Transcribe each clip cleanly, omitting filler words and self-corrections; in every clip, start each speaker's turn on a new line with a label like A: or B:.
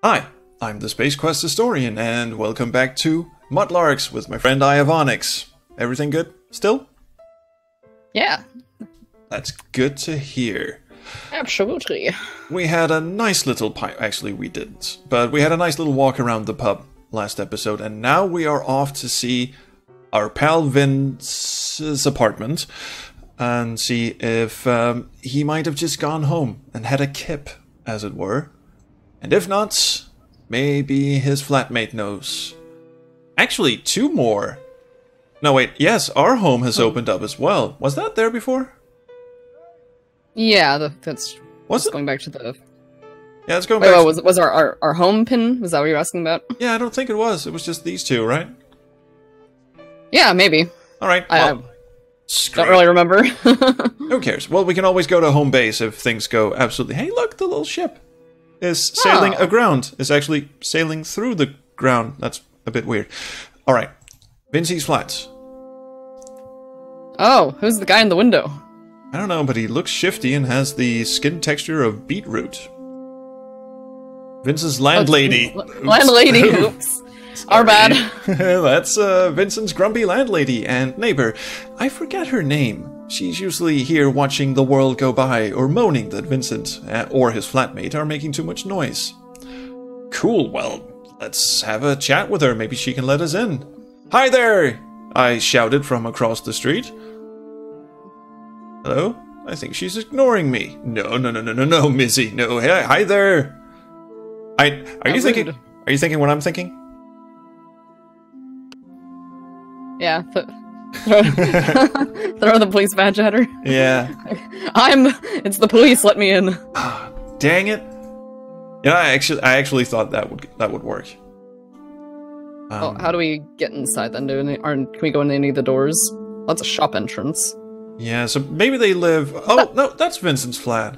A: Hi, I'm the Space Quest historian, and welcome back to Mudlarks with my friend Iovanix. Everything good still?
B: Yeah,
A: That's good to hear.
B: absolutely.
A: We had a nice little actually we didn't, but we had a nice little walk around the pub last episode, and now we are off to see our pal Vince's apartment and see if he might have just gone home and had a kip, as it were. And if not, maybe his flatmate knows. Actually, two more. No, wait, yes, our home has opened up as well. Was that there before?
B: Yeah, that's
A: Was it?
B: going back to the.
A: Yeah, it's going
B: Wait,
A: back.
B: was our home pin? Was that what you were asking about?
A: Yeah, I don't think it was. It was just these two, right?
B: Yeah, maybe.
A: All right.
B: I
A: Well,
B: don't really remember.
A: who cares? Well, we can always go to home base if things go absolutely. Hey, look, the little ship is sailing aground. It's actually sailing through the ground. That's a bit weird. All right, Vincey's flats.
B: Oh, who's the guy in the window?
A: I don't know, but he looks shifty and has the skin texture of beetroot. Vince's landlady.
B: Landlady. Oops. Our bad.
A: That's Vincent's grumpy landlady and neighbor. I forget her name. She's usually here watching the world go by or moaning that Vincent or his flatmate are making too much noise. Cool, well, let's have a chat with her. Maybe she can let us in. Hi there! I shouted from across the street. Hello? I think she's ignoring me. No, Missy. No, hey, hi there. Are you thinking what I'm thinking?
B: Yeah. Throw the police badge at her.
A: Yeah.
B: It's the police. Let me in.
A: Dang it! Yeah, I actually thought that would work.
B: Oh, how do we get inside then? Can we go in any of the doors? That's a shop entrance.
A: Yeah, so maybe they live. Oh no, that's Vincent's flat.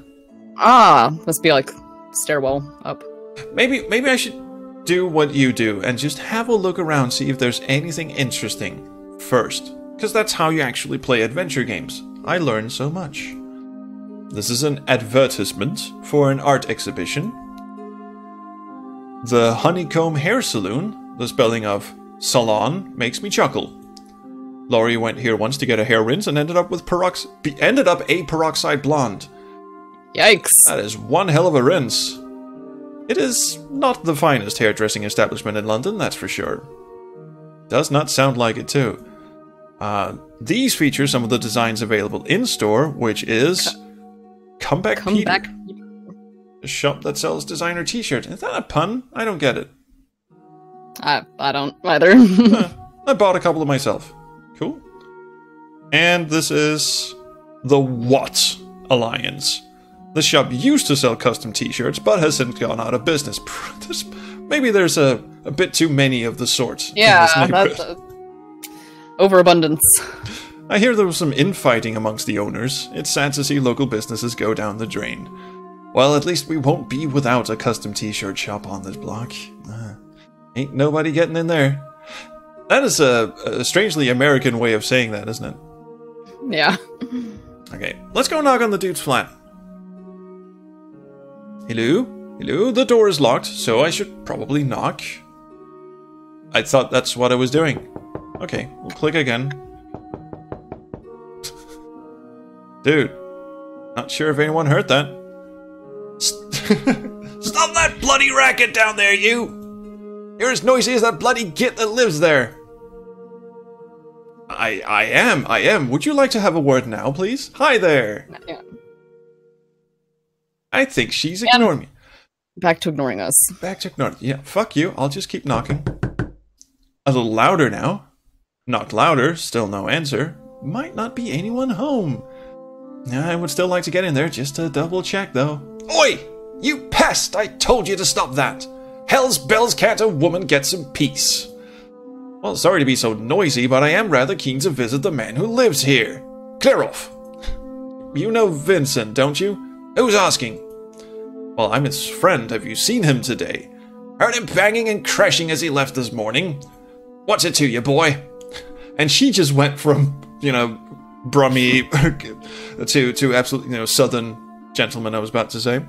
B: Ah, must be like stairwell up.
A: Maybe I should do what you do and just have a look around, see if there's anything interesting first, because that's how you actually play adventure games. I learned so much. This is an advertisement for an art exhibition. The Honeycomb Hair Saloon, the spelling of salon makes me chuckle. Laurie went here once to get a hair rinse and ended up a peroxide blonde.
B: Yikes.
A: That is one hell of a rinse. It is not the finest hairdressing establishment in London, that's for sure. Does not sound like it too. These feature some of the designs available in-store, which is Comeback Peter, a shop that sells designer t-shirts. Is that a pun? I don't get it.
B: I don't either.
A: I bought a couple of myself. Cool. And this is the What Alliance. The shop used to sell custom t-shirts, but has since gone out of business. Maybe there's a bit too many of the sort.
B: Yeah, that's overabundance.
A: I hear there was some infighting amongst the owners. It's sad to see local businesses go down the drain. Well, at least we won't be without a custom t-shirt shop on this block. Ain't nobody getting in there. That is a strangely American way of saying that, isn't it?
B: Yeah.
A: Okay, let's go knock on the dude's flat. Hello? Hello? The door is locked, so I should probably knock. I thought that's what I was doing. Okay, we'll click again. Dude, not sure if anyone heard that. Stop that bloody racket down there, you! You're as noisy as that bloody git that lives there. I am. Would you like to have a word now, please? Hi there.
B: Yeah.
A: I think she's ignoring me.
B: Back to ignoring us.
A: Back to ignoring. Yeah, fuck you. I'll just keep knocking. A little louder now. Knocked louder. Still no answer. Might not be anyone home. I would still like to get in there just to double check, though. Oi! You pest! I told you to stop that! Hell's bells, can't a woman get some peace? Well, sorry to be so noisy, but I am rather keen to visit the man who lives here. Clear off! You know Vincent, don't you? Who's asking? Well, I'm his friend. Have you seen him today? Heard him banging and crashing as he left this morning. What's it to you, boy? And she just went from, Brummy to absolutely, southern gentleman, I was about to say.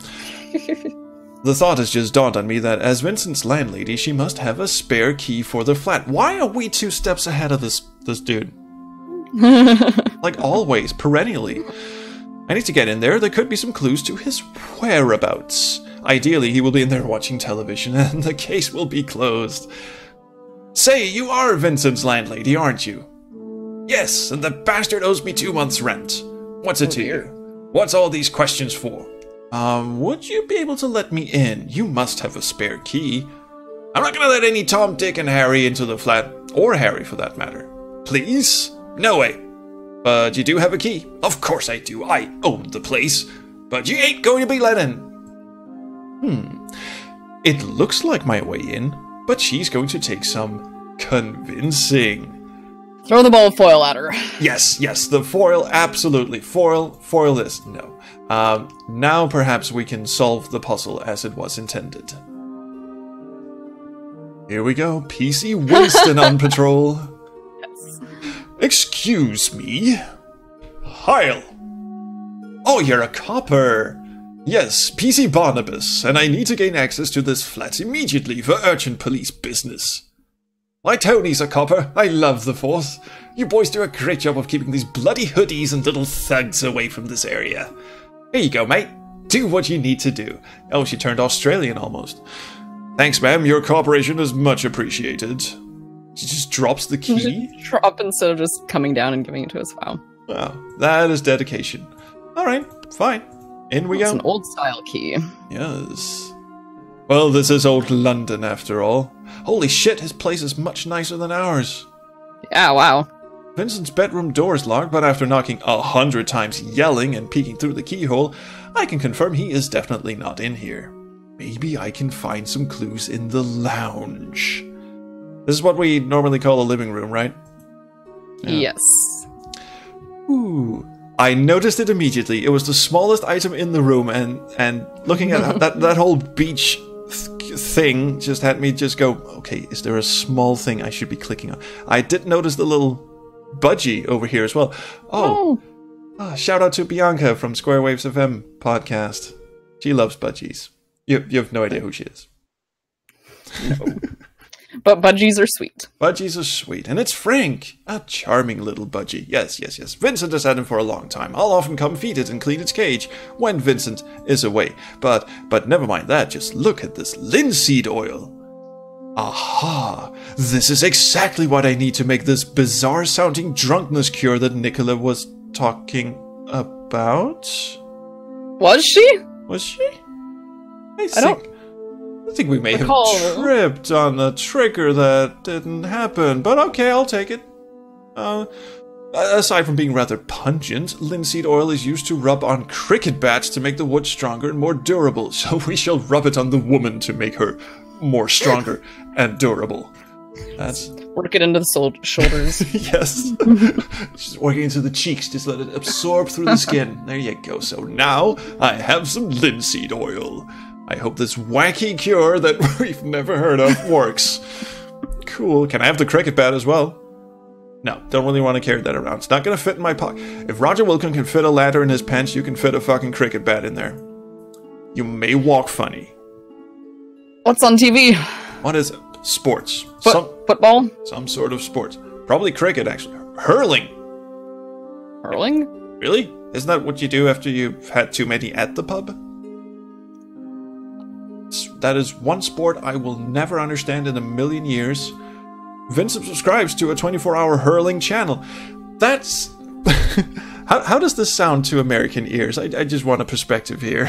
A: The thought has just dawned on me that as Vincent's landlady, she must have a spare key for the flat. Why are we 2 steps ahead of this dude? Like always, perennially. I need to get in there. There could be some clues to his whereabouts. Ideally, he will be in there watching television, and the case will be closed. Say, you are Vincent's landlady, aren't you? Yes, and the bastard owes me 2 months' rent. What's it to you? What's all these questions for? Would you be able to let me in? You must have a spare key. I'm not gonna let any Tom, Dick, and Harry into the flat, or Harry for that matter. Please? No way. But you do have a key. Of course I do. I own the place. But you ain't going to be let in. It looks like my way in, but she's going to take some convincing.
B: Throw the ball of foil at her.
A: Yes, the foil, absolutely. Foil this. No. Now perhaps we can solve the puzzle as it was intended. Here we go. PC Winston on patrol.
B: Yes.
A: Excuse me. Heil. Oh, you're a copper. Yes, PC Barnabas, and I need to gain access to this flat immediately for urgent police business. My Tony's a copper. I love the force. You boys do a great job of keeping these bloody hoodies and little thugs away from this area. Here you go, mate. Do what you need to do. Oh, she turned Australian almost. Thanks, ma'am. Your cooperation is much appreciated. She just drops the key.
B: Drop instead of just coming down and giving it to us. Wow.
A: Wow, that is dedication. All right, fine. In we go.
B: It's an old-style key.
A: Yes. Well, this is old London, after all. Holy shit, his place is much nicer than ours.
B: Yeah, wow.
A: Vincent's bedroom door is locked, but after knocking 100 times, yelling, and peeking through the keyhole, I can confirm he is definitely not in here. Maybe I can find some clues in the lounge. This is what we normally call a living room, right?
B: Yeah. Yes.
A: Ooh. I noticed it immediately. It was the smallest item in the room, and looking at that whole beach thing just had me just go, okay, is there a small thing I should be clicking on? I did notice the little budgie over here as well. Shout out to Bianca from Square Waves FM podcast. She loves budgies. You have no idea who she is.
B: No. But budgies are sweet.
A: Budgies are sweet. And it's Frank, a charming little budgie. Yes. Vincent has had him for a long time. I'll often come feed it and clean its cage when Vincent is away. But never mind that. Just look at this linseed oil. Aha! This is exactly what I need to make this bizarre-sounding drunkenness cure that Nicola was talking about.
B: Was she?
A: Was she? I think we may have tripped on a trigger that didn't happen, but okay, I'll take it. Aside from being rather pungent, linseed oil is used to rub on cricket bats to make the wood stronger and more durable, so we shall rub it on the woman to make her more stronger and durable. That's...
B: Work it into the shoulders.
A: Yes. Just working into the cheeks, just let it absorb through the skin. There you go. So now I have some linseed oil. I hope this wacky cure that we've never heard of works. Cool. Can I have the cricket bat as well? No, don't really want to carry that around. It's not going to fit in my pocket. If Roger Wilkin can fit a ladder in his pants, you can fit a fucking cricket bat in there. You may walk funny.
B: What's on TV?
A: What is it? Sports.
B: Football?
A: Some sort of sports. Probably cricket, actually. Hurling.
B: Hurling?
A: Really? Isn't that what you do after you've had too many at the pub? That is one sport I will never understand in a million years. Vincent subscribes to a 24-hour hurling channel. That's... how does this sound to American ears? I just want a perspective here.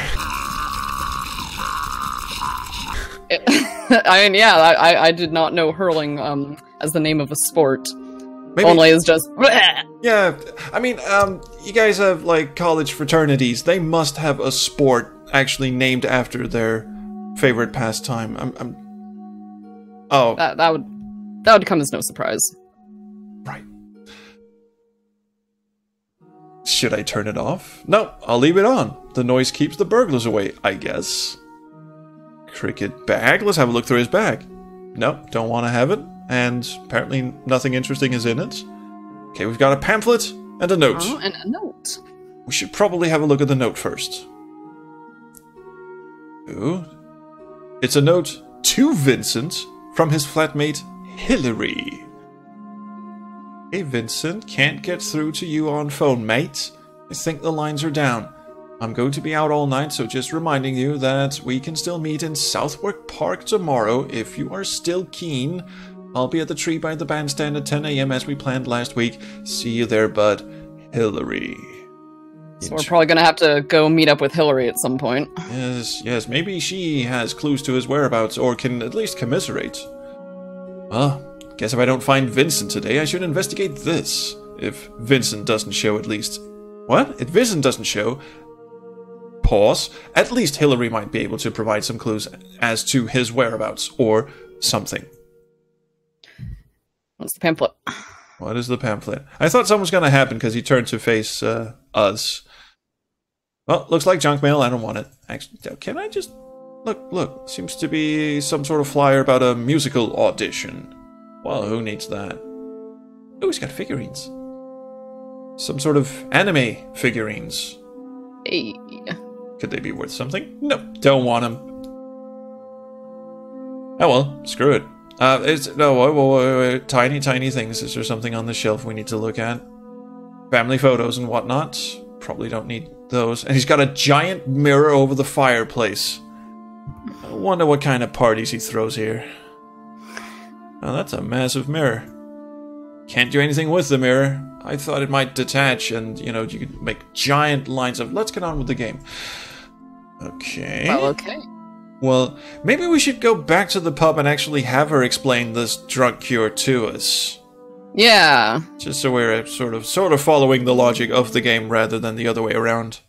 B: I did not know hurling as the name of a sport.
A: Maybe,
B: only as just...
A: Yeah, I mean, you guys have, like, college fraternities. They must have a sport actually named after their favorite pastime. Oh.
B: That would come as no surprise.
A: Right. Should I turn it off? No, I'll leave it on. The noise keeps the burglars away, I guess. Cricket bag? Let's have a look through his bag. Nope, don't want to have it. And apparently nothing interesting is in it. Okay, we've got a pamphlet and a note.
B: Oh, and a note.
A: We should probably have a look at the note first. Ooh. It's a note to Vincent from his flatmate, Hillary. Hey Vincent, can't get through to you on phone, mate. I think the lines are down. I'm going to be out all night, so just reminding you that we can still meet in Southwark Park tomorrow if you are still keen. I'll be at the tree by the bandstand at 10 a.m. as we planned last week. See you there, bud. Hillary.
B: So we're probably gonna have to go meet up with Hillary at some point.
A: Yes, maybe she has clues to his whereabouts, or can at least commiserate. Well, guess if I don't find Vincent today, I should investigate this. If Vincent doesn't show, at least... What? If Vincent doesn't show... Pause. At least Hillary might be able to provide some clues as to his whereabouts, or something.
B: What's the pamphlet?
A: What is the pamphlet? I thought something was going to happen because he turned to face us. Well, looks like junk mail. I don't want it. Actually, can I just... Look. Seems to be some sort of flyer about a musical audition. Well, who needs that? Oh, he's got figurines. Some sort of anime figurines.
B: Hey.
A: Could they be worth something? No, don't want them. Oh well, screw it. Wait. Tiny things. Is there something on the shelf we need to look at? Family photos and whatnot. Probably don't need those. And he's got a giant mirror over the fireplace. I wonder what kind of parties he throws here. Oh, that's a massive mirror. Can't do anything with the mirror. I thought it might detach and, you could make giant lines of... Let's get on with the game. Okay.
B: Well, okay.
A: Well, maybe we should go back to the pub and actually have her explain this drug cure to us.
B: Yeah.
A: Just so we're sort of following the logic of the game rather than the other way around.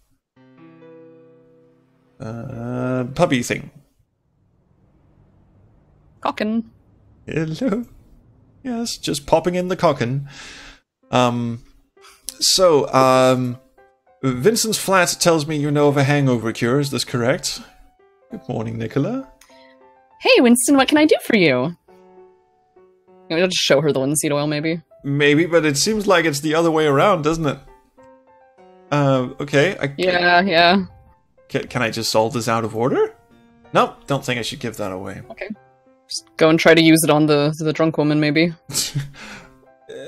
A: Puppy thing.
B: Cockin.
A: Hello. Yes, just popping in the cockin. Vincent's flat tells me you know of a hangover cure, is this correct? Good morning, Nicola.
B: Hey, Winston, what can I do for you? I'll just show her the linseed oil, maybe?
A: Maybe, but it seems like it's the other way around, doesn't it? Okay.
B: Yeah.
A: Can I just solve this out of order? Nope, don't think I should give that away.
B: Okay. Just go and try to use it on the drunk woman, maybe.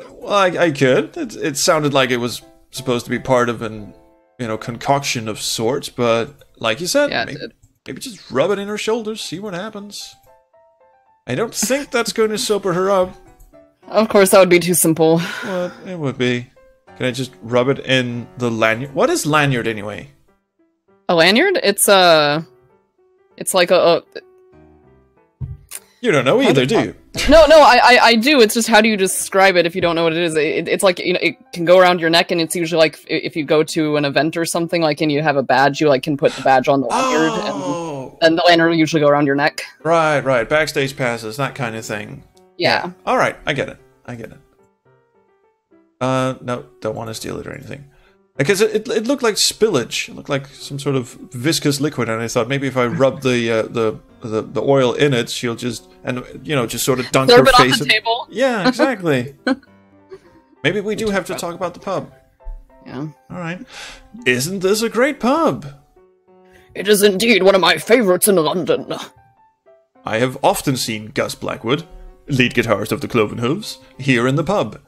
A: Well, I could. It sounded like it was supposed to be part of an, concoction of sorts, but like you said,
B: yeah,
A: maybe just rub it in her shoulders, see what happens. I don't think that's going to sober her up.
B: Of course, that would be too simple.
A: Well, it would be. Can I just rub it in the lanyard? What is lanyard anyway?
B: A lanyard? It's like a...
A: You don't know either, do you?
B: No, I do. It's just, how do you describe it if you don't know what it is? It's like, it can go around your neck, and it's usually like if you go to an event or something, like, and you have a badge, you can put the badge on the lanyard, and the lanyard will usually go around your neck. Right.
A: Backstage passes, that kind of thing.
B: Yeah.
A: All right, I get it. No, don't want to steal it or anything. Because it looked like spillage. It looked like some sort of viscous liquid, and I thought maybe if I rub the oil in it, she'll just sort of dunk her face
B: on the table.
A: Yeah, exactly. Maybe we do have to talk about the pub.
B: Yeah.
A: All right. Isn't this a great pub?
B: It is indeed one of my favorites in London.
A: I have often seen Gus Blackwood, lead guitarist of the Cloven Hooves, here in the pub.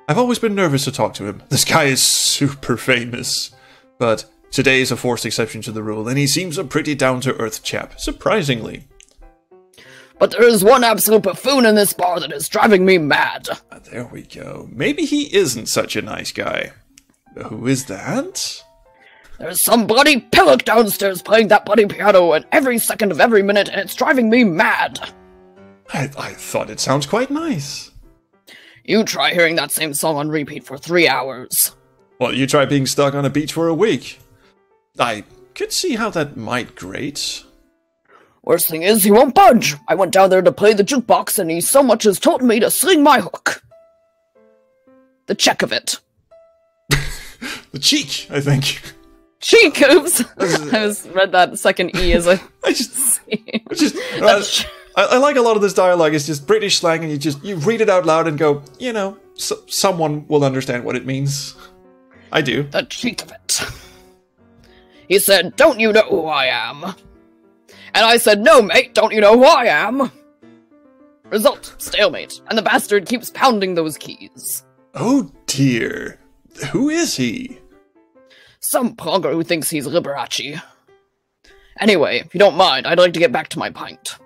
A: I've always been nervous to talk to him. This guy is super famous. But today is a forced exception to the rule, and he seems a pretty down-to-earth chap, surprisingly.
B: But there is one absolute buffoon in this bar that is driving me mad.
A: There we go. Maybe he isn't such a nice guy. Who is that?
B: There's some bloody pillock downstairs playing that bloody piano and every second of every minute, and it's driving me mad.
A: I thought it sounds quite nice.
B: You try hearing that same song on repeat for 3 hours.
A: Well, you try being stuck on a beach for a week. I could see how that might grate.
B: Worst thing is, he won't budge. I went down there to play the jukebox, and he so much as told me to sling my hook. The check of it.
A: The cheek, I think.
B: Cheek, oops. I read that second E as a...
A: I like a lot of this dialogue. It's just British slang, and you read it out loud and go, someone will understand what it means. I do.
B: The cheek of it. He said, "Don't you know who I am?" And I said, no, mate, don't you know who I am? Result, stalemate, and the bastard keeps pounding those keys.
A: Oh dear. Who is he?
B: Some plugger who thinks he's Liberace. Anyway, if you don't mind, I'd like to get back to my pint.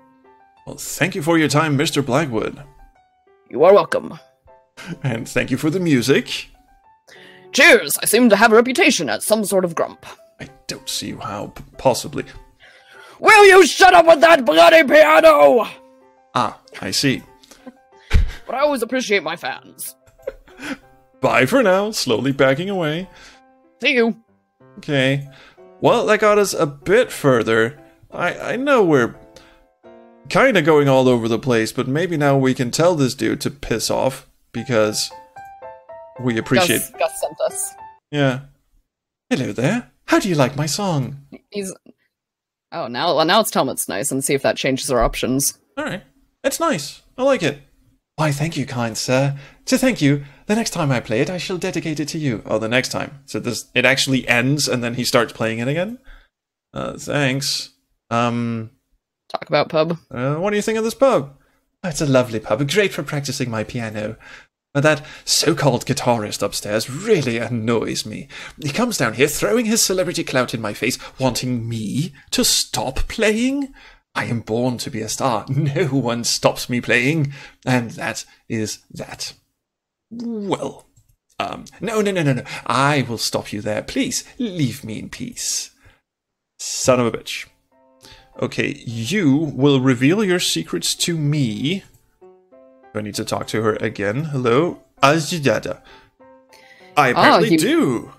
A: Well, thank you for your time, Mr. Blackwood.
B: You are welcome.
A: And thank you for the music.
B: Cheers! I seem to have a reputation as some sort of grump.
A: I don't see how possibly...
B: Will you shut up with that bloody piano?!
A: Ah, I see.
B: But I always appreciate my fans.
A: Bye for now, slowly backing away.
B: See you.
A: Okay. Well, that got us a bit further. I know we're kind of going all over the place, but maybe now we can tell this dude to piss off, because we appreciate...
B: Gus sent us.
A: Yeah. Hello there. How do you like my song?
B: He's... Oh, now let's tell him it's nice and see if that changes our options.
A: Alright. It's nice. I like it. Why, thank you, kind sir. To thank you, the next time I play it, I shall dedicate it to you. Oh, the next time. So it actually ends, and then he starts playing it again? Thanks.
B: Talk about pub.
A: What do you think of this pub? Oh, it's a lovely pub, great for practicing my piano. But that so-called guitarist upstairs really annoys me. He comes down here throwing his celebrity clout in my face, wanting me to stop playing. I am born to be a star. No one stops me playing. And that is that. Well, no. I will stop you there. Please, leave me in peace. Son of a bitch. Okay, you will reveal your secrets to me. Do I need to talk to her again? Hello? Azjidada. I apparently do.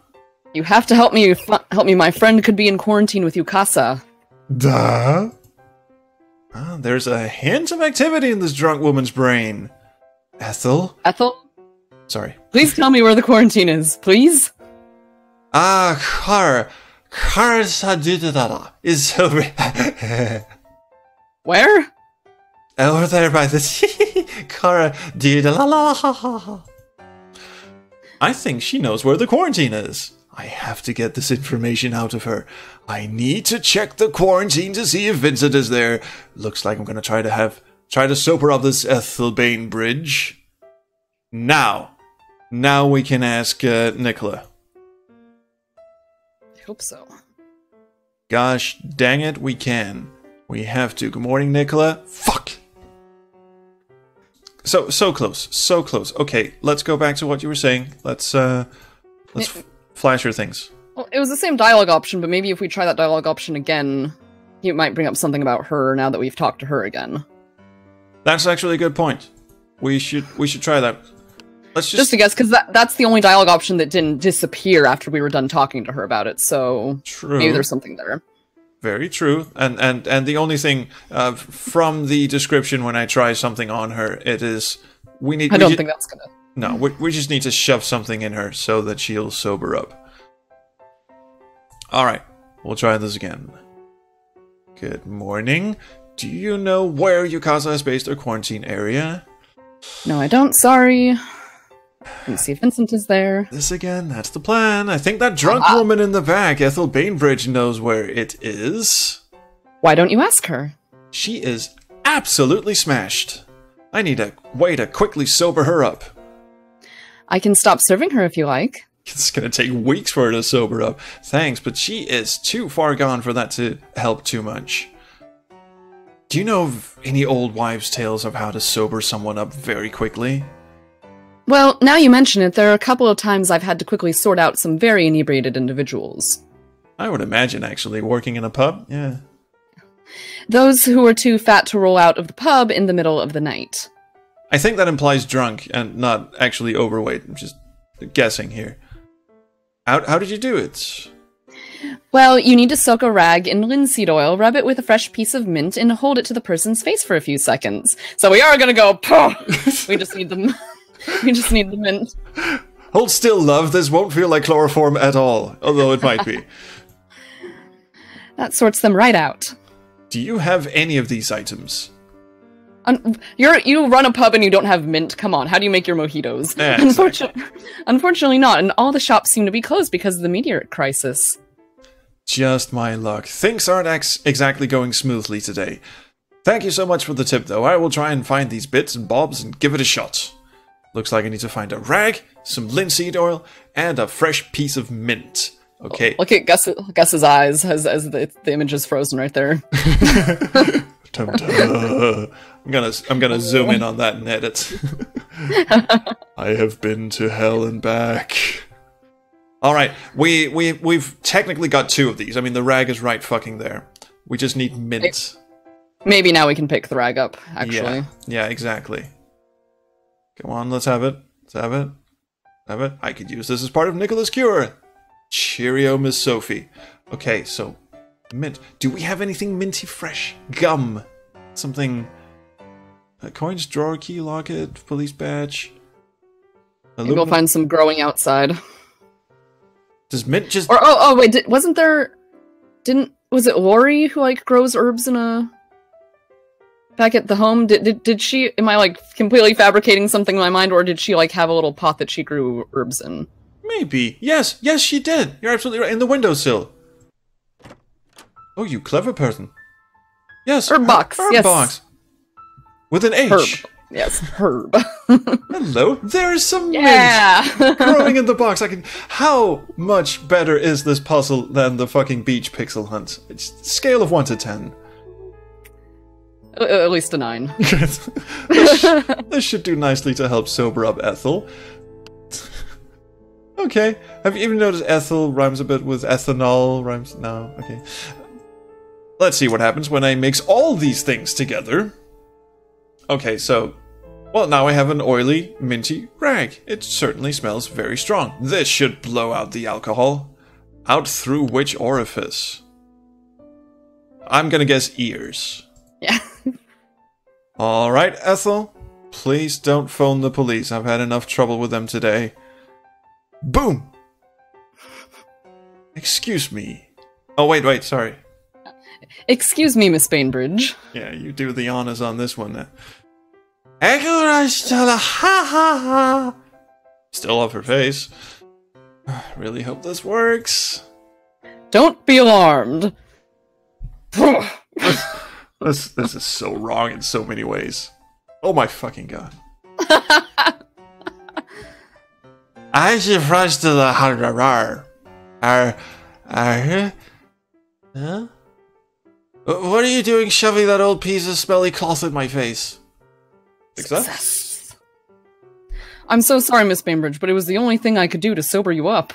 B: You have to help me. Help me. My friend could be in quarantine with UKASA.
A: Duh. There's a hint of activity in this drunk woman's brain. Ethel?
B: Ethel?
A: Sorry.
B: Please tell me where the quarantine is, please.
A: Kara is over...
B: Where?
A: Over there by the... Kara I think she knows where the quarantine is. I have to get this information out of her. I need to check the quarantine to see if Vincent is there. Looks like I'm going to try to sober up this Ethel Bainbridge. Now we can ask Nicola.
B: I hope so.
A: Gosh dang it, we can. We have to. Good morning, Nicola. Fuck! So close. Okay, let's go back to what you were saying. Let's flash your things.
B: Well, it was the same dialogue option, but maybe if we try that dialogue option again, he might bring up something about her now that we've talked to her again.
A: That's actually a good point. We should try that. Let's
B: just to guess, because that's the only dialogue option that didn't disappear after we were done talking to her about it, so
A: true.
B: Maybe there's something there.
A: Very true. And the only thing from the description when I try something on her, it is
B: I don't think that's gonna...
A: No, we just need to shove something in her so that she'll sober up. Alright, we'll try this again. Good morning. Do you know where UKASA has based their quarantine area?
B: No, I don't. Sorry. Let me see if Vincent is there.
A: This again, that's the plan. I think that drunk woman in the back, Ethel Bainbridge, knows where it is.
B: Why don't you ask her?
A: She is absolutely smashed. I need a way to quickly sober her up.
B: I can stop serving her if you like.
A: It's gonna take weeks for her to sober up. Thanks, but she is too far gone for that to help too much. Do you know of any old wives' tales of how to sober someone up very quickly?
B: Well, now you mention it, there are a couple of times I've had to quickly sort out some very inebriated individuals.
A: I would imagine, actually, working in a pub, yeah.
B: Those who were too fat to roll out of the pub in the middle of the night.
A: I think that implies drunk and not actually overweight. I'm just guessing here. How did you do it?
B: Well, you need to soak a rag in linseed oil, rub it with a fresh piece of mint, and hold it to the person's face for a few seconds. So we are gonna go, Poh! We just need the mint.
A: Hold still, love. This won't feel like chloroform at all, although it might be.
B: That sorts them right out.
A: Do you have any of these items?
B: You run a pub and you don't have mint. Come on, how do you make your mojitos?
A: Yeah,
B: Unfortunately not, and all the shops seem to be closed because of the meteor crisis.
A: Just my luck. Things aren't exactly going smoothly today. Thank you so much for the tip, though. I will try and find these bits and bobs and give it a shot. Looks like I need to find a rag, some linseed oil, and a fresh piece of mint. Okay.
B: Look at Gus's eyes as the image is frozen right there.
A: I'm gonna zoom in on that and edit. I have been to hell and back. All right, we've technically got 2 of these. I mean, the rag is right fucking there. We just need mint.
B: Maybe now we can pick the rag up. Actually,
A: yeah, exactly. Come on, let's have it. Have it. I could use this as part of Nicola's cure. Cheerio, Miss Sophie. Okay, so mint. Do we have anything minty fresh? Gum. Something. Coins, drawer key, locket, police badge.
B: Maybe we'll find some growing outside.
A: Does mint just...
B: Oh wait, wasn't there... Was it Lori who, like, grows herbs back at the home? Did she... Am I, like, completely fabricating something in my mind, or did she, like, have a little pot that she grew herbs in?
A: Maybe. Yes, she did. You're absolutely right. In the windowsill. Oh, you clever person. Yes.
B: Herb box.
A: Herb
B: yes.
A: box. With an H.
B: Herb. Yes, herb.
A: Hello, there is some mint growing in the box. How much better is this puzzle than the fucking beach pixel hunt? It's scale of 1 to 10.
B: At least a 9.
A: This should do nicely to help sober up Ethel. Okay, have you even noticed Ethel rhymes a bit with ethanol? No, okay. Let's see what happens when I mix all these things together. Okay, so, well, now I have an oily, minty rag. It certainly smells very strong. This should blow out the alcohol. Out through which orifice? I'm gonna guess ears.
B: Yeah.
A: Alright, Ethel. Please don't phone the police. I've had enough trouble with them today. Boom! Excuse me. Oh, wait, sorry.
B: Excuse me, Miss Bainbridge.
A: Yeah, you do the honors on this one. Still off her face. Really hope this works.
B: Don't be alarmed.
A: This is so wrong in so many ways. Oh my fucking god. I should rush to the Huh? What are you doing shoving that old piece of smelly cloth in my face? Success?
B: I'm so sorry, Miss Bainbridge, but it was the only thing I could do to sober you up.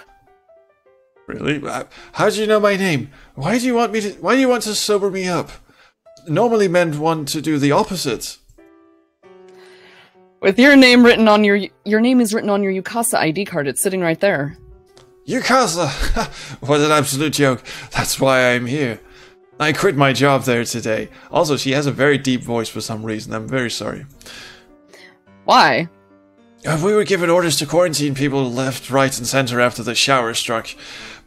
A: Really? How'd you know my name? Why do you want to sober me up? Normally men want to do the opposite.
B: With your name written on your name is written on your UKASA ID card. It's sitting right there.
A: UKASA! What an absolute joke. That's why I'm here. I quit my job there today. Also, she has a very deep voice for some reason. I'm very sorry.
B: Why?
A: We were given orders to quarantine people left, right, and center after the shower struck.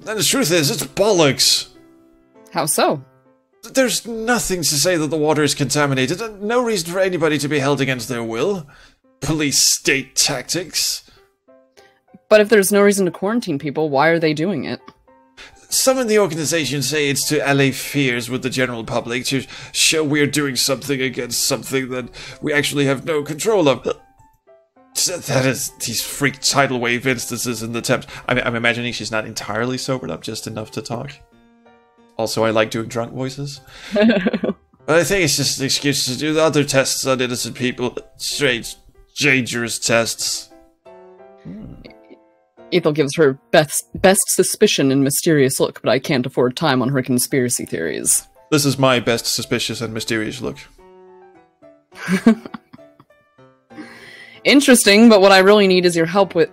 A: And the truth is, it's bollocks.
B: How so?
A: There's nothing to say that the water is contaminated, and no reason for anybody to be held against their will. Police state tactics.
B: But if there's no reason to quarantine people, why are they doing it?
A: Some in the organization say it's to allay fears with the general public, to show we're doing something against something that we actually have no control of. That is, these freak tidal wave instances in the Thames. I'm imagining she's not entirely sobered up, just enough to talk. Also, I like doing drunk voices. But I think it's just an excuse to do the other tests on innocent people. Strange, dangerous tests.
B: Ethel gives her best suspicion and mysterious look, but I can't afford time on her conspiracy theories.
A: This is my best suspicious and mysterious look.
B: Interesting, but what I really need is your help with.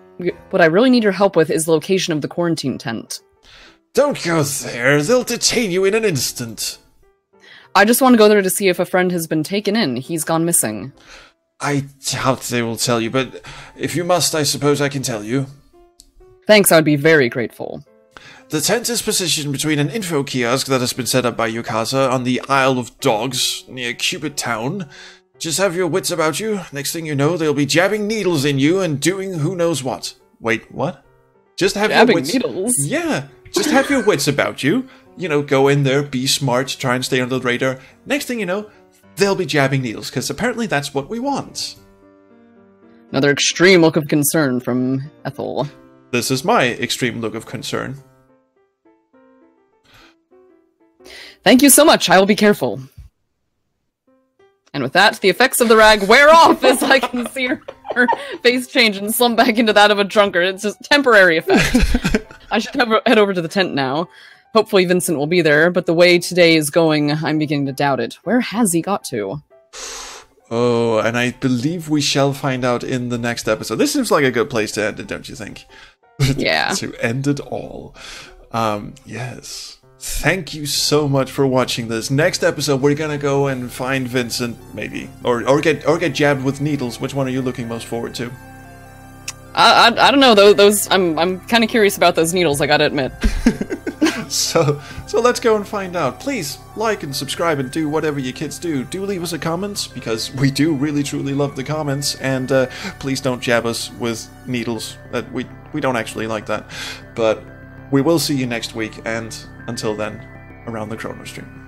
B: What I really need your help with is the location of the quarantine tent.
A: Don't go there. They'll detain you in an instant.
B: I just want to go there to see if a friend has been taken in. He's gone missing.
A: I doubt they will tell you, but if you must, I suppose I can tell you.
B: Thanks, I'd be very grateful.
A: The tent is positioned between an info kiosk that has been set up by UKASA on the Isle of Dogs near Cupid Town. Just have your wits about you. Next thing you know, they'll be jabbing needles in you and doing who knows what. Wait, what? Just have
B: jabbing
A: your wits.
B: Needles?
A: Yeah, just have your wits about you. you know, go in there, be smart, try and stay under the radar. Next thing you know, they'll be jabbing needles, because apparently that's what we want.
B: Another extreme look of concern from Ethel.
A: This is my extreme look of concern.
B: Thank you so much. I will be careful. And with that, the effects of the rag wear off as I can see her face change and slump back into that of a drunkard. It's just temporary effect. I should head over to the tent now. Hopefully Vincent will be there, but the way today is going, I'm beginning to doubt it. Where has he got to?
A: Oh, and I believe we shall find out in the next episode. This seems like a good place to end it, don't you think?
B: Yeah.
A: To end it all. Yes. Thank you so much for watching this. Next episode, we're gonna go and find Vincent, maybe, or get jabbed with needles. Which one are you looking most forward to?
B: I don't know. Those I'm kind of curious about those needles. I gotta admit.
A: So let's go and find out. Please like and subscribe and do whatever you kids do. Do leave us a comment, because we do really truly love the comments. And please don't jab us with needles. We don't actually like that. But we will see you next week, and until then, around the Chrono Stream.